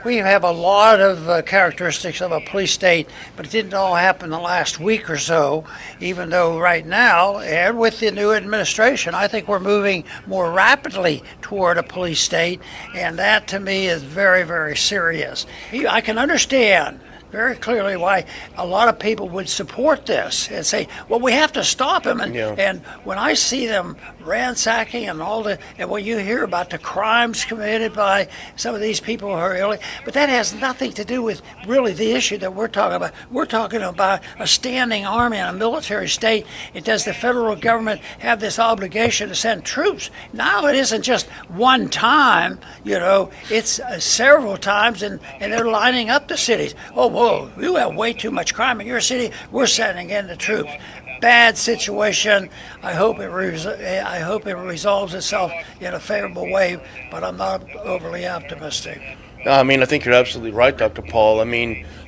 We have a lot of characteristics of a police state, but it didn't all happen the last week or so, even though right now, and with the new administration, I think we're moving more rapidly toward a police state, and that to me is very, very serious. I can understand very clearly why a lot of people would support this and say, well, we have to stop him. And when I see them ransacking and and when you hear about the crimes committed by some of these people who are illegal, but that has nothing to do with really the issue that we're talking about. We're talking about a standing army and a military state. Does the federal government have this obligation to send troops? Now it isn't just one time, it's several times, and they're lining up the cities. Oh, whoa, you have way too much crime in your city. We're sending in the troops. Bad situation. I hope it resolves itself in a favorable way, but I'm not overly optimistic. I think you're absolutely right, Dr. Paul.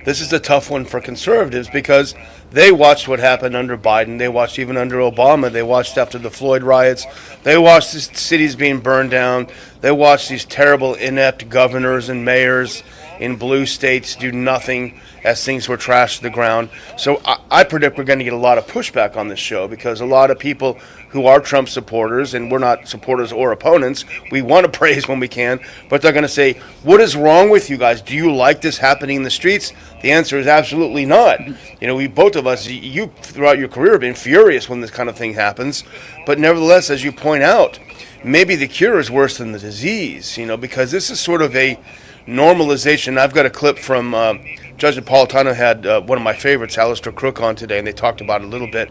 This is a tough one for conservatives because they watched what happened under Biden. They watched even under Obama. They watched after the Floyd riots. They watched the cities being burned down. They watched these terrible, inept governors and mayors in blue states do nothing as things were trashed to the ground. So I predict we're going to get a lot of pushback on this show because a lot of people who are Trump supporters, and we're not supporters or opponents, we want to praise when we can, but they're going to say, what is wrong with you guys? Do you like this happening in the streets? The answer is absolutely not. We both of us, you throughout your career have been furious when this kind of thing happens, but nevertheless, as you point out, maybe the cure is worse than the disease, because this is sort of a normalization. I've got a clip from Judge Napolitano had one of my favorites, Alistair Crook, on today, and they talked about it a little bit.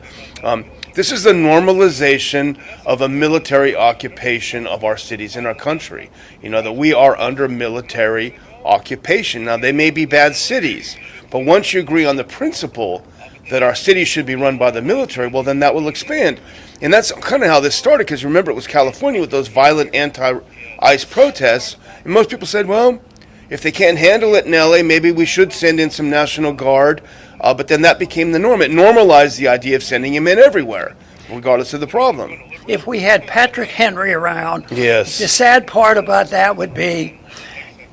This is the normalization of a military occupation of our cities in our country. That we are under military occupation. Now, they may be bad cities, but once you agree on the principle that our cities should be run by the military, well, then that will expand. And that's kind of how this started, because remember, it was California with those violent anti-ICE protests, and most people said, well, if they can't handle it in LA, maybe we should send in some National Guard. But then that became the norm. It normalized the idea of sending him in everywhere, regardless of the problem. If we had Patrick Henry around, yes, the sad part about that would be,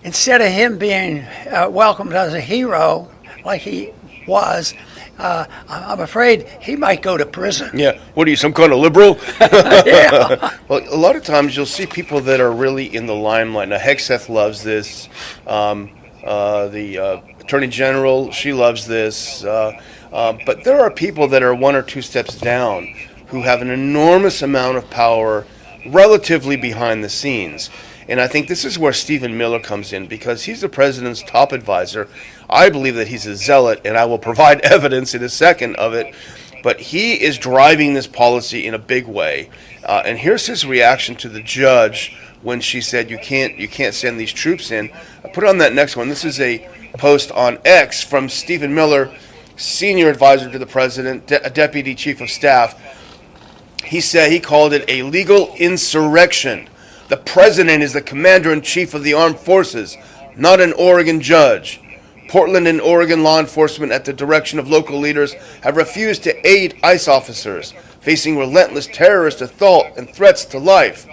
instead of him being welcomed as a hero, like he was, I'm afraid he might go to prison. Yeah. What are you, some kind of liberal? Yeah. Well, a lot of times you'll see people that are really in the limelight. Now, Hegseth loves this. The Attorney General, she loves this. But there are people that are one or two steps down who have an enormous amount of power relatively behind the scenes. And I think this is where Stephen Miller comes in, because he's the president's top advisor. I believe that he's a zealot, and I will provide evidence in a second of it. But he is driving this policy in a big way. And here's his reaction to the judge when she said, you can't send these troops in. I put on that next one. This is a post on X from Stephen Miller, senior advisor to the president, a deputy chief of staff. He said he called it a legal insurrection. The president is the commander-in-chief of the armed forces, not an Oregon judge. Portland and Oregon law enforcement, at the direction of local leaders, have refused to aid ICE officers, facing relentless terrorist assault and threats to life.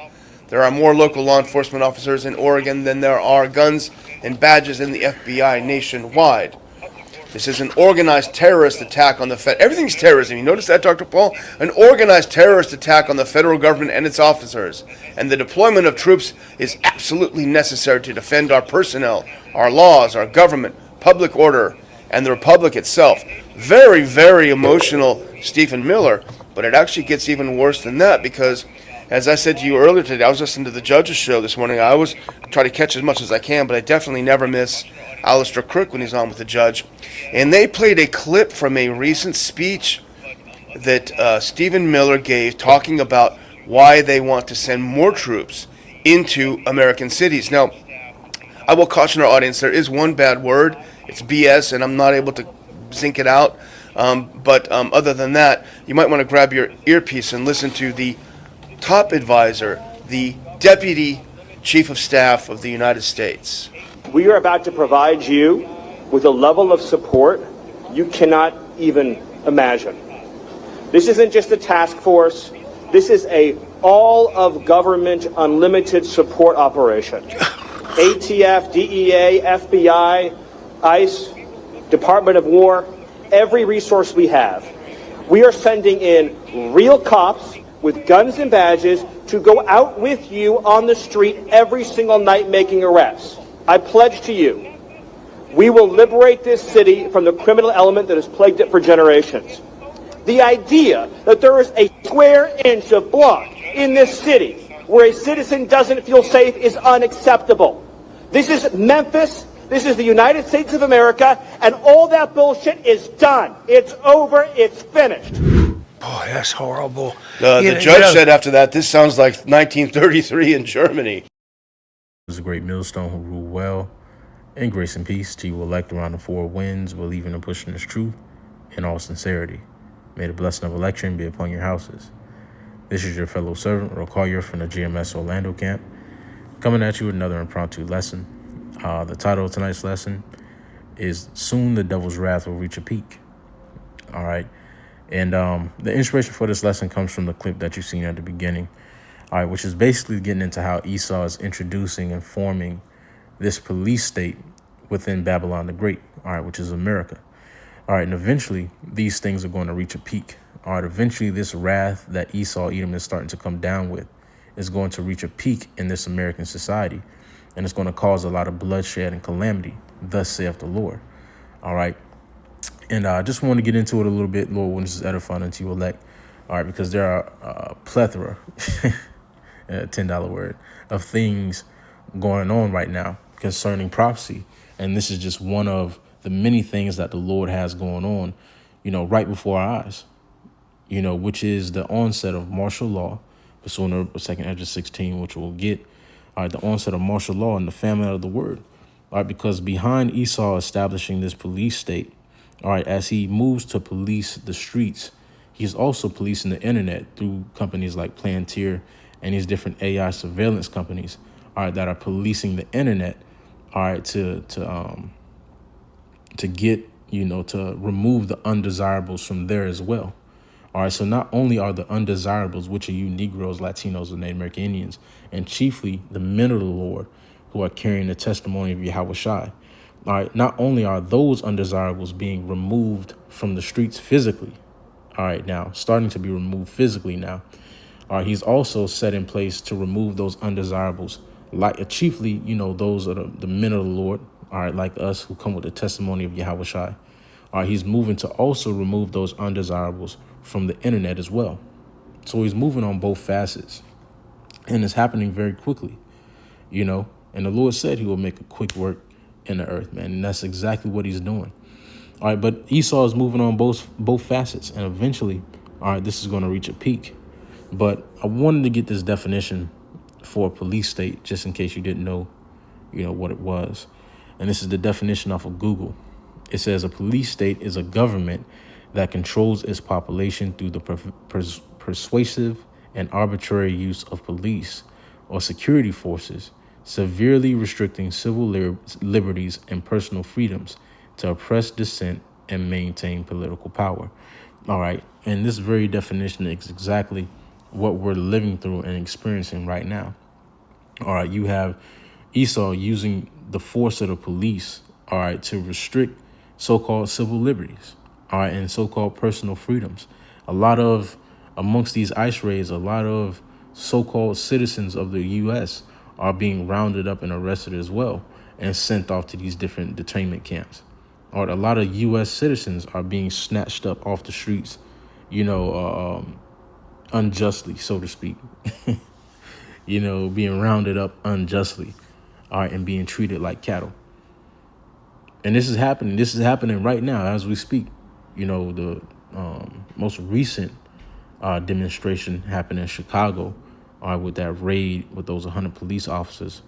There are more local law enforcement officers in Oregon than there are guns and badges in the FBI nationwide. This is an organized terrorist attack on the everything's terrorism. You notice that, Dr. Paul? An organized terrorist attack on the federal government and its officers. And the deployment of troops is absolutely necessary to defend our personnel, our laws, our government, public order, and the republic itself. Very, very emotional, Stephen Miller. But it actually gets even worse than that, because, as I said to you earlier today, I was listening to the judge's show this morning. I always try to catch as much as I can, but I definitely never miss Alistair Crook when he's on with the judge. And they played a clip from a recent speech that Stephen Miller gave, talking about why they want to send more troops into American cities. Now, I will caution our audience, there is one bad word. It's BS, and I'm not able to zinc it out. But other than that, you might want to grab your earpiece and listen to the top advisor, the Deputy Chief of Staff of the United States. We are about to provide you with a level of support you cannot even imagine. This isn't just a task force. This is a all of government unlimited support operation. ATF, DEA, FBI, ICE, Department of War, every resource we have. We are sending in real cops with guns and badges to go out with you on the street every single night making arrests. I pledge to you, we will liberate this city from the criminal element that has plagued it for generations. The idea that there is a square inch of block in this city where a citizen doesn't feel safe is unacceptable. This is Memphis. This is the United States of America, and all that bullshit is done. It's over. It's finished. Boy, that's horrible. The judge said after that, this sounds like 1933 in Germany. Was a great millstone who ruled well, and grace and peace to you elect around the four winds, believing and pushing this truth in all sincerity. May the blessing of election be upon your houses. This is your fellow servant, Rocollier from the GMS Orlando camp, coming at you with another impromptu lesson. The title of tonight's lesson is Soon the Devil's Wrath Will Reach a Peak. All right. And the inspiration for this lesson comes from the clip that you've seen at the beginning, all right, which is basically getting into how Esau is introducing and forming this police state within Babylon the Great, all right, which is America. All right, and eventually these things are going to reach a peak. All right, eventually this wrath that Esau, Edom is starting to come down with is going to reach a peak in this American society, and it's going to cause a lot of bloodshed and calamity, thus saith the Lord. All right. And I just want to get into it a little bit, Lord, when this is edifying unto you elect. All right, because there are a plethora, $10 word, of things going on right now concerning prophecy. And this is just one of the many things that the Lord has going on, right before our eyes, which is the onset of martial law, pursuant to 2 Ezra 16, which we'll get. All right, the onset of martial law and the famine of the word. All right, because behind Esau establishing this police state, all right, as he moves to police the streets, he's also policing the internet through companies like Palantir and these different AI surveillance companies, all right, that are policing the internet, all right, to get, to remove the undesirables from there as well. All right, so not only are the undesirables, which are you Negroes, Latinos, and Native American Indians, and chiefly the men of the Lord who are carrying the testimony of Yahweh Shai. All right, not only are those undesirables being removed from the streets physically, all right, now starting to be removed physically now, all right, he's also set in place to remove those undesirables, like chiefly, those are the men of the Lord, all right, like us who come with the testimony of Yahweh Shai. All right, he's moving to also remove those undesirables from the internet as well. So he's moving on both facets, and it's happening very quickly, and the Lord said he will make a quick work in the earth, man. And that's exactly what he's doing. All right. But Esau is moving on both facets. And eventually, all right, this is going to reach a peak. But I wanted to get this definition for a police state, just in case you didn't know, what it was. And this is the definition off of Google. It says a police state is a government that controls its population through the persuasive and arbitrary use of police or security forces, severely restricting civil liberties and personal freedoms to oppress dissent and maintain political power. All right. And this very definition is exactly what we're living through and experiencing right now. All right. You have Esau using the force of the police, all right, to restrict so-called civil liberties, all right, and so-called personal freedoms. Amongst these ICE raids, a lot of so-called citizens of the U.S. are being rounded up and arrested as well and sent off to these different detainment camps. Or a lot of U.S. citizens are being snatched up off the streets, unjustly, so to speak, being rounded up unjustly, all right, and being treated like cattle. And this is happening. This is happening right now as we speak. The most recent demonstration happened in Chicago, with that raid with those 100 police officers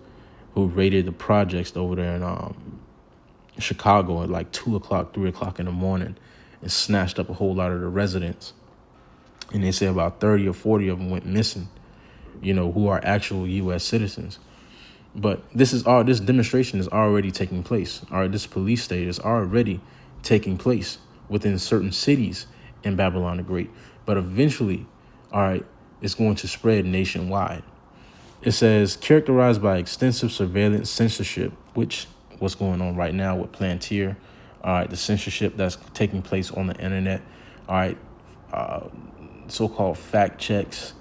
who raided the projects over there in Chicago at like 2 o'clock, 3 o'clock in the morning and snatched up a whole lot of the residents. And they say about 30 or 40 of them went missing, who are actual U.S. citizens. But this demonstration is already taking place. All right, this police state is already taking place within certain cities in Babylon the Great. But eventually, all right, it's going to spread nationwide. It says characterized by extensive surveillance, censorship, which what's going on right now with Plantier. All right, the censorship that's taking place on the internet. All right, so-called fact checks.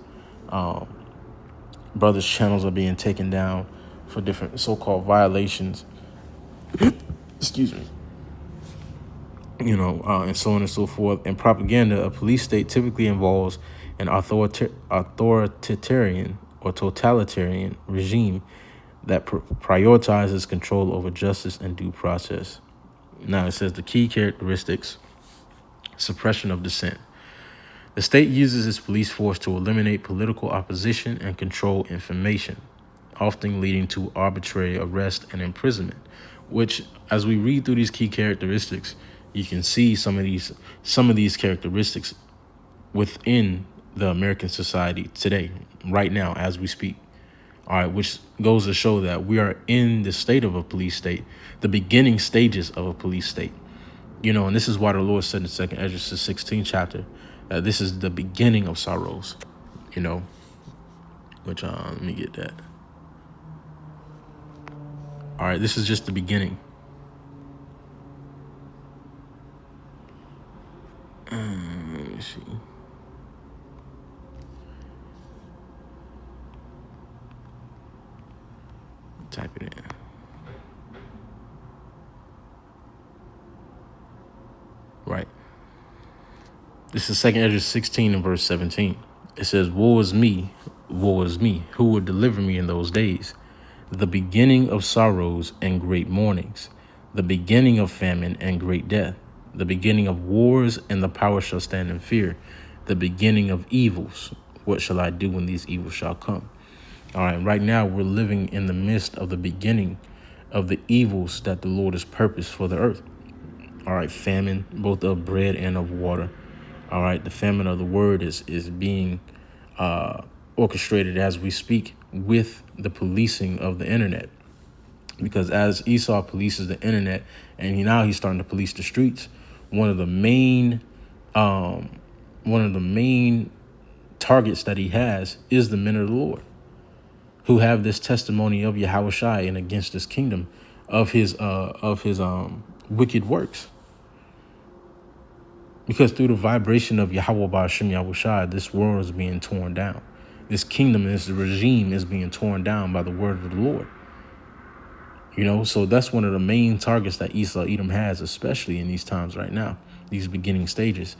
Brothers' channels are being taken down for different so-called violations. Excuse me. And so on and so forth. And propaganda, a police state typically involves an authoritarian or totalitarian regime that prioritizes control over justice and due process. Now it says the key characteristics: suppression of dissent. The state uses its police force to eliminate political opposition and control information, often leading to arbitrary arrest and imprisonment, which, as we read through these key characteristics, you can see some of these characteristics within the American society today, right now, as we speak. All right, which goes to show that we are in the state of a police state, the beginning stages of a police state. And this is why the Lord said in 2nd Ezra 16 chapter that this is the beginning of sorrows, which let me get that. All right, this is just the beginning. Let me see. Type it in. Right. This is 2nd Ezra 16 and verse 17. It says, woe is me, who will deliver me in those days? The beginning of sorrows and great mournings, the beginning of famine and great death, the beginning of wars, and the power shall stand in fear, the beginning of evils. What shall I do when these evils shall come? All right, right now we're living in the midst of the beginning of the evils that the Lord has purposed for the earth. All right, famine, both of bread and of water. All right, the famine of the word is being orchestrated as we speak with the policing of the internet. Because as Esau polices the internet, and he's starting to police the streets, one of the main targets that he has is the men of the Lord, who have this testimony of Yahushua and against this kingdom of his wicked works. Because through the vibration of Yahweh Ba'ashem Yahushua, this world is being torn down. This kingdom and this regime is being torn down by the word of the Lord. So that's one of the main targets that Esau Edom has, especially in these times right now, these beginning stages.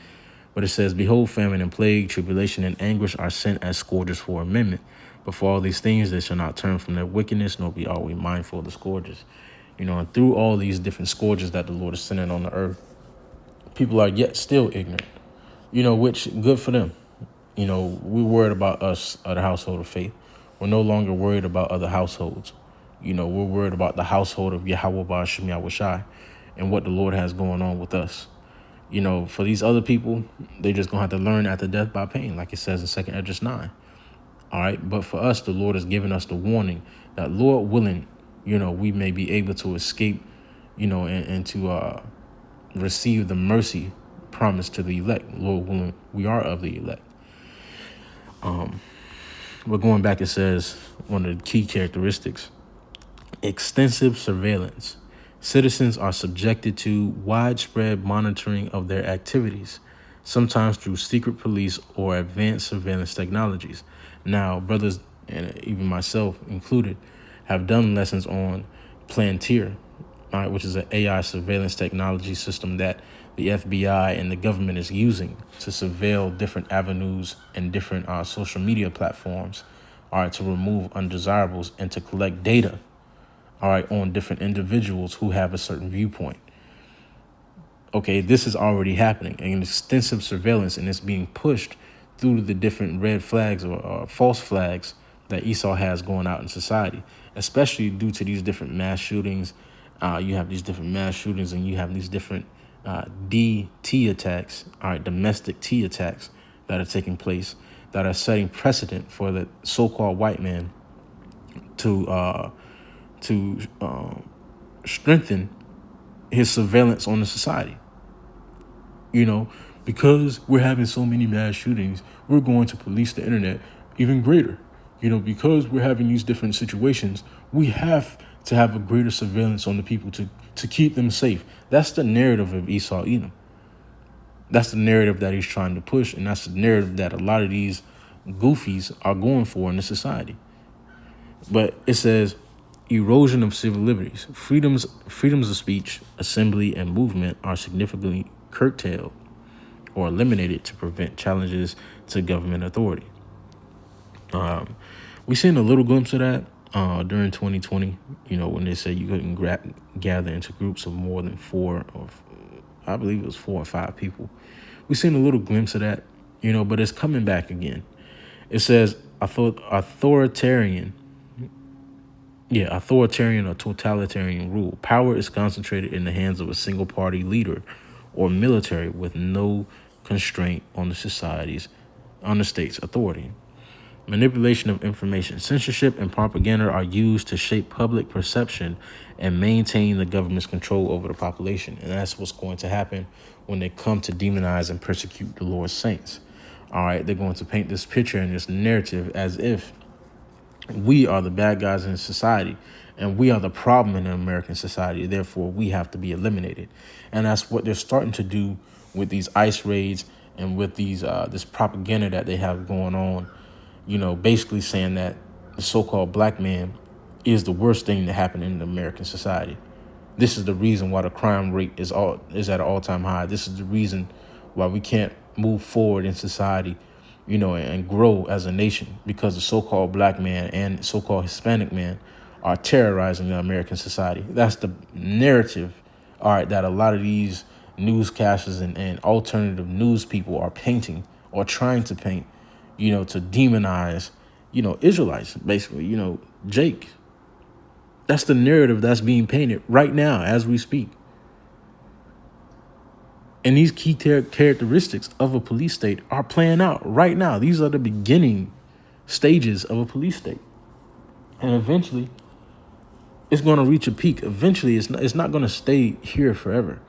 But it says, behold, famine and plague, tribulation and anguish are sent as scourges for amendment. But for all these things, they shall not turn from their wickedness, nor be always mindful of the scourges. And through all these different scourges that the Lord is sending on the earth, people are yet still ignorant, which good for them. We're worried about us, the household of faith. We're no longer worried about other households. We're worried about the household of Yahweh Ba'ashem Yahushai and what the Lord has going on with us. For these other people, they're just going to have to learn after death by pain, like it says in 2nd Ezra 9. All right. But for us, the Lord has given us the warning that, Lord willing, we may be able to escape, and to receive the mercy promised to the elect. Lord willing, we are of the elect. But going back, it says one of the key characteristics: extensive surveillance. Citizens are subjected to widespread monitoring of their activities, sometimes through secret police or advanced surveillance technologies. Now, brothers, and even myself included, have done lessons on Plantier, all right, which is an AI surveillance technology system that the FBI and the government is using to surveil different avenues and different social media platforms, all right, to remove undesirables and to collect data, all right, on different individuals who have a certain viewpoint. Okay, this is already happening, an extensive surveillance, and it's being pushed through the different red flags or false flags that Esau has going out in society, especially due to these different mass shootings. You have these different mass shootings, and you have these different DT attacks, all right, domestic T attacks that are taking place, that are setting precedent for the so-called white man to strengthen his surveillance on the society. Because we're having so many mass shootings, we're going to police the internet even greater. Because we're having these different situations, we have to have a greater surveillance on the people to keep them safe. That's the narrative of Esau Edom. That's the narrative that he's trying to push, and that's the narrative that a lot of these goofies are going for in the society. But it says erosion of civil liberties. Freedoms of speech, assembly, and movement are significantly curtailed or eliminated to prevent challenges to government authority. We seen a little glimpse of that during 2020, when they said you couldn't gather into groups of more than four, or I believe it was 4 or 5 people. We seen a little glimpse of that, but it's coming back again. It says authoritarian or totalitarian rule. Power is concentrated in the hands of a single party leader or military with no constraint on the state's authority. Manipulation of information. Censorship and propaganda are used to shape public perception and maintain the government's control over the population. And that's what's going to happen when they come to demonize and persecute the Lord's saints. All right, they're going to paint this picture and this narrative as if we are the bad guys in society and we are the problem in American society. Therefore, we have to be eliminated. And that's what they're starting to do with these ICE raids and with these this propaganda that they have going on. Basically saying that the so-called black man is the worst thing to happen in American society. This is the reason why the crime rate is at an all-time high. This is the reason why we can't move forward in society, and grow as a nation, because the so-called black man and so-called Hispanic man are terrorizing the American society. That's the narrative, all right, that a lot of these newscasters and alternative news people are painting or trying to paint, to demonize, Israelites, basically, Jake. That's the narrative that's being painted right now as we speak. And these key characteristics of a police state are playing out right now. These are the beginning stages of a police state. And eventually, it's going to reach a peak. Eventually, it's not going to stay here forever.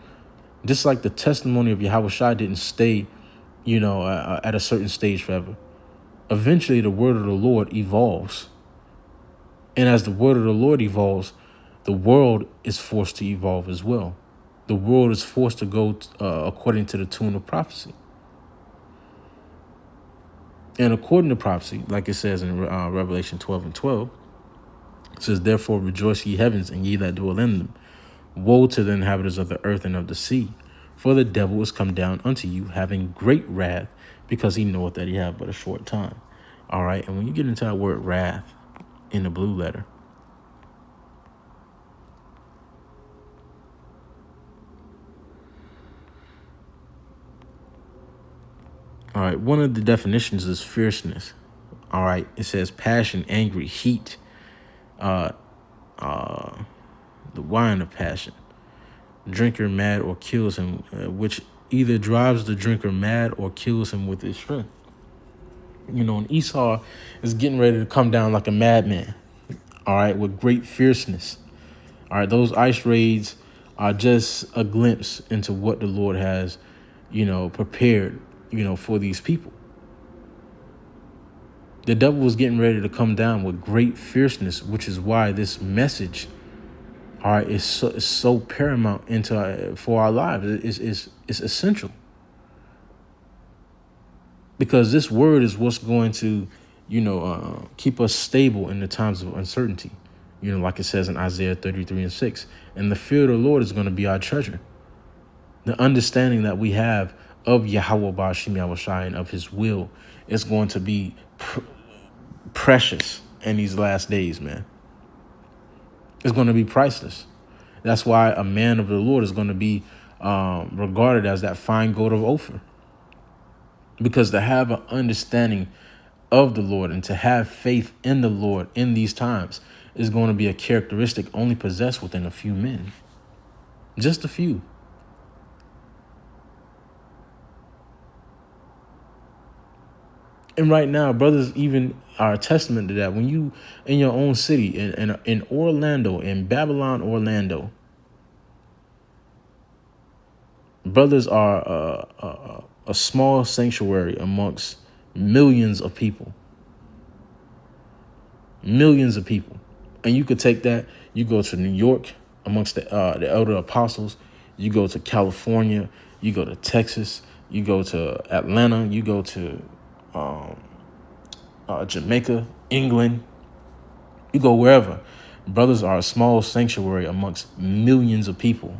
Just like the testimony of Yahweh Shai didn't stay, at a certain stage forever. Eventually, the word of the Lord evolves. And as the word of the Lord evolves, the world is forced to evolve as well. The world is forced to go according to the tune of prophecy. And according to prophecy, like it says in Revelation 12:12, it says, "Therefore rejoice, ye heavens, and ye that dwell in them. Woe to the inhabitants of the earth and of the sea, for the devil is come down unto you, having great wrath, because he knoweth that he hath but a short time." All right, and when you get into that word wrath in the blue letter, all right, one of the definitions is fierceness. All right, it says passion, angry, heat, the wine of passion. Drinker mad or kills him, which either drives the drinker mad or kills him with his strength. And Esau is getting ready to come down like a madman. All right, with great fierceness. All right, those ICE raids are just a glimpse into what the Lord has, prepared, for these people. The devil was getting ready to come down with great fierceness, which is why this message, all right, is so paramount for our lives. It's essential. Because this word is what's going to, keep us stable in the times of uncertainty. Like it says in Isaiah 33:6. And the fear of the Lord is going to be our treasure. The understanding that we have of Yahweh Ba'ashim Yahweh Shai and of his will is going to be precious in these last days, man. It's going to be priceless. That's why a man of the Lord is going to be regarded as that fine gold of Ophir. Because to have an understanding of the Lord and to have faith in the Lord in these times is going to be a characteristic only possessed within a few men. Just a few. And right now, brothers even are a testament to that. When you in your own city, in Orlando, in Babylon, Orlando, brothers are a small sanctuary amongst millions of people. Millions of people. And you could take that, you go to New York amongst the elder apostles, you go to California, you go to Texas, you go to Atlanta, you go to Jamaica, England, you go wherever. Brothers are a small sanctuary amongst millions of people.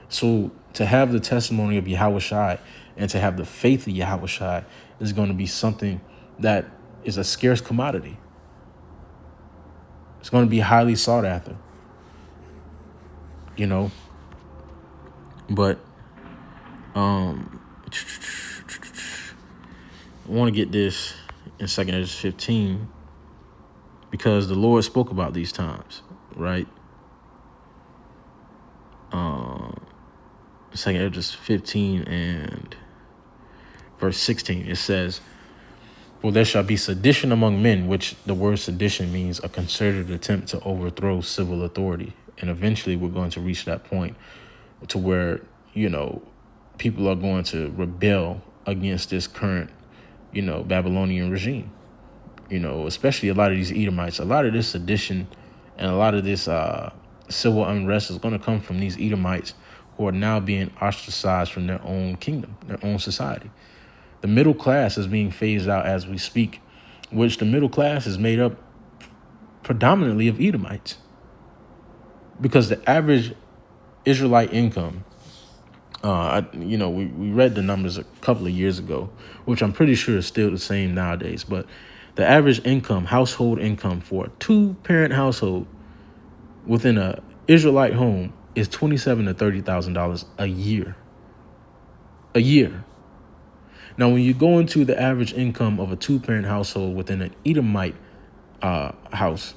So to have the testimony of Yahweh Shai and to have the faith of Yahweh Shai is going to be something that is a scarce commodity. It's going to be highly sought after, you know. But I want to get this in 2 Esdras 15 because the Lord spoke about these times, right? 2 Esdras 15 and verse 16, it says, "For there shall be sedition among men," which the word sedition means a concerted attempt to overthrow civil authority. And eventually we're going to reach that point to where, you know, people are going to rebel against this current, you know, Babylonian regime. You know, especially a lot of these Edomites, a lot of this sedition and a lot of this civil unrest is going to come from these Edomites who are now being ostracized from their own kingdom, their own society. The middle class is being phased out as we speak, which the middle class is made up predominantly of Edomites. Because the average Israelite income, we read the numbers a couple of years ago, which I'm pretty sure is still the same nowadays. But the average income, household income for a 2-parent household within a Israelite home is $27,000 to $30,000 a year. A year. Now, when you go into the average income of a 2-parent household within an Edomite house,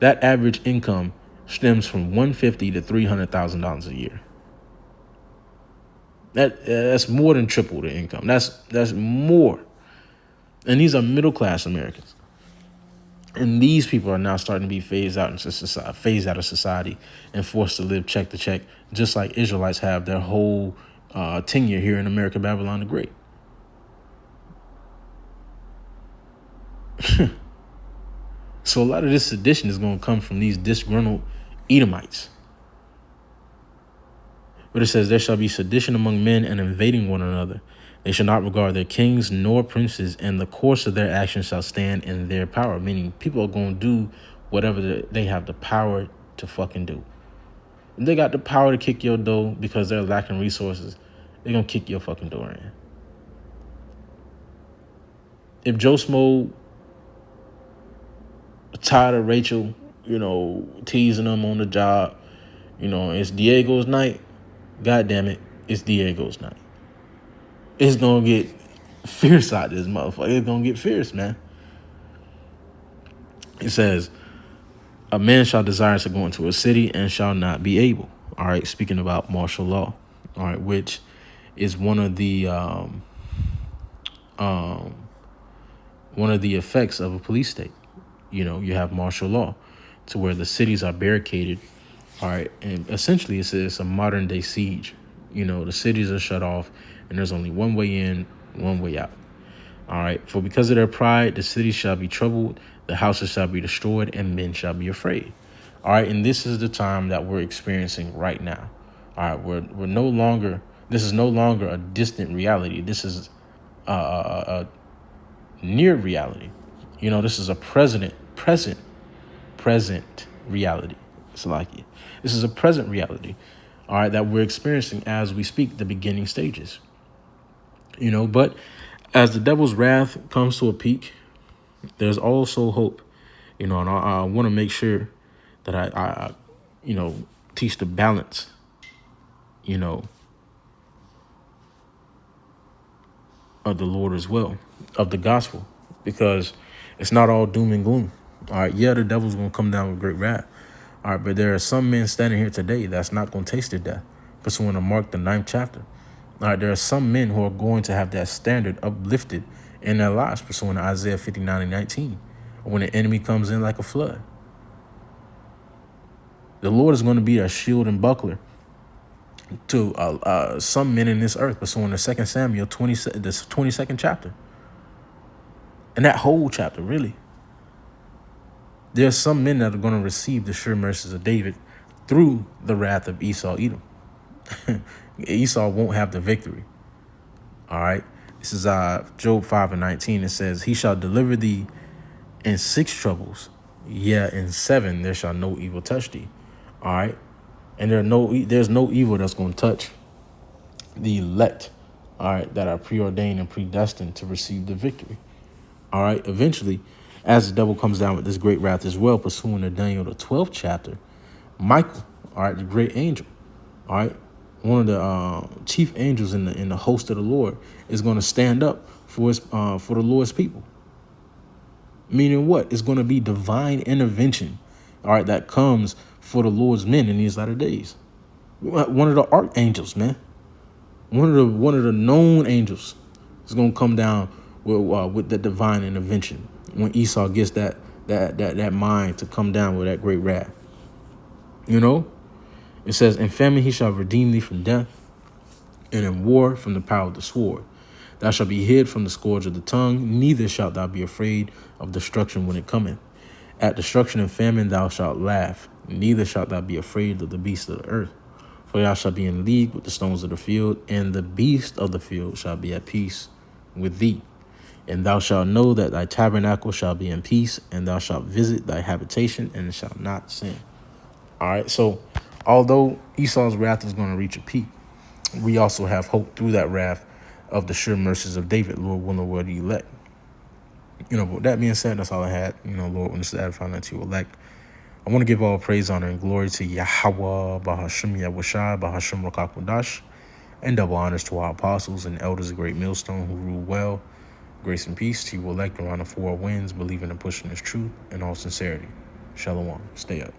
that average income stems from $150,000 to $300,000 a year. That's more than triple the income. That's more. And these are middle class Americans. And these people are now starting to be phased out of society and forced to live check to check, just like Israelites have their whole tenure here in America, Babylon the Great. So a lot of this sedition is going to come from these disgruntled Edomites. But it says, "There shall be sedition among men and invading one another. They shall not regard their kings nor princes, and the course of their actions shall stand in their power." Meaning people are going to do whatever they have the power to fucking do. If they got the power to kick your door because they're lacking resources, they're going to kick your fucking door in. If Joe Smo tired of Rachel, teasing them on the job, it's Diego's night, God damn it, it's Diego's night. It's going to get fierce out this motherfucker. It's going to get fierce, man. It says, "A man shall desire to go into a city and shall not be able." All right, speaking about martial law, all right, which is one of the effects of a police state. You have martial law to where the cities are barricaded. All right. And essentially it's a modern day siege. The cities are shut off and there's only one way in, one way out. All right. "For because of their pride, the cities shall be troubled, the houses shall be destroyed, and men shall be afraid." All right. And this is the time that we're experiencing right now. All right. This is no longer a distant reality. This is a near reality. This is a present reality. It's like it. This is a present reality, all right, that we're experiencing as we speak, the beginning stages. But as the devil's wrath comes to a peak, there's also hope. And I want to make sure that I teach the balance, of the Lord as well, of the gospel, because it's not all doom and gloom. All right, yeah, the devil's going to come down with great wrath. All right, but there are some men standing here today that's not going to taste their death, pursuant to Mark the 9th chapter. All right, there are some men who are going to have that standard uplifted in their lives, pursuant to Isaiah 59:19, when the enemy comes in like a flood. The Lord is going to be a shield and buckler to some men in this earth, pursuant to 2 Samuel 20, the 22nd chapter. And that whole chapter, really. There's some men that are going to receive the sure mercies of David through the wrath of Esau, Edom. Esau won't have the victory. All right. This is Job 5:19. It says, he shall deliver thee in 6 troubles. Yeah, in 7 there shall no evil touch thee. All right. And there's no evil that's going to touch the elect, all right, that are preordained and predestined to receive the victory. All right. Eventually, as the devil comes down with this great wrath as well, pursuing to Daniel the 12th chapter, Michael, all right, the great angel, all right, one of the chief angels in the host of the Lord, is going to stand up for the Lord's people. Meaning what? It's going to be divine intervention, all right, that comes for the Lord's men in these latter days. One of the archangels, man, one of the known angels is going to come down with the divine intervention when Esau gets that mind to come down with that great wrath. You know, it says, in famine he shall redeem thee from death, and in war from the power of the sword. Thou shalt be hid from the scourge of the tongue, neither shalt thou be afraid of destruction when it cometh. At destruction and famine thou shalt laugh, neither shalt thou be afraid of the beasts of the earth. For thou shalt be in league with the stones of the field, and the beast of the field shall be at peace with thee. And thou shalt know that thy tabernacle shall be in peace, and thou shalt visit thy habitation, and shalt not sin. All right, so although Esau's wrath is going to reach a peak, we also have hope through that wrath of the sure mercies of David, Lord willing, will the elect. You know, but with that being said, that's all I had. You know, Lord, when this is edifying unto you elect, I want to give all praise, honor, and glory to Yahweh, Bahashim Yahushai, Bahashim Rakakwadash, and double honors to our apostles and elders of Great Millstone who rule well. Grace and peace to you elect around the 4 winds, believing and pushing this truth in all sincerity. Shalom. Stay up.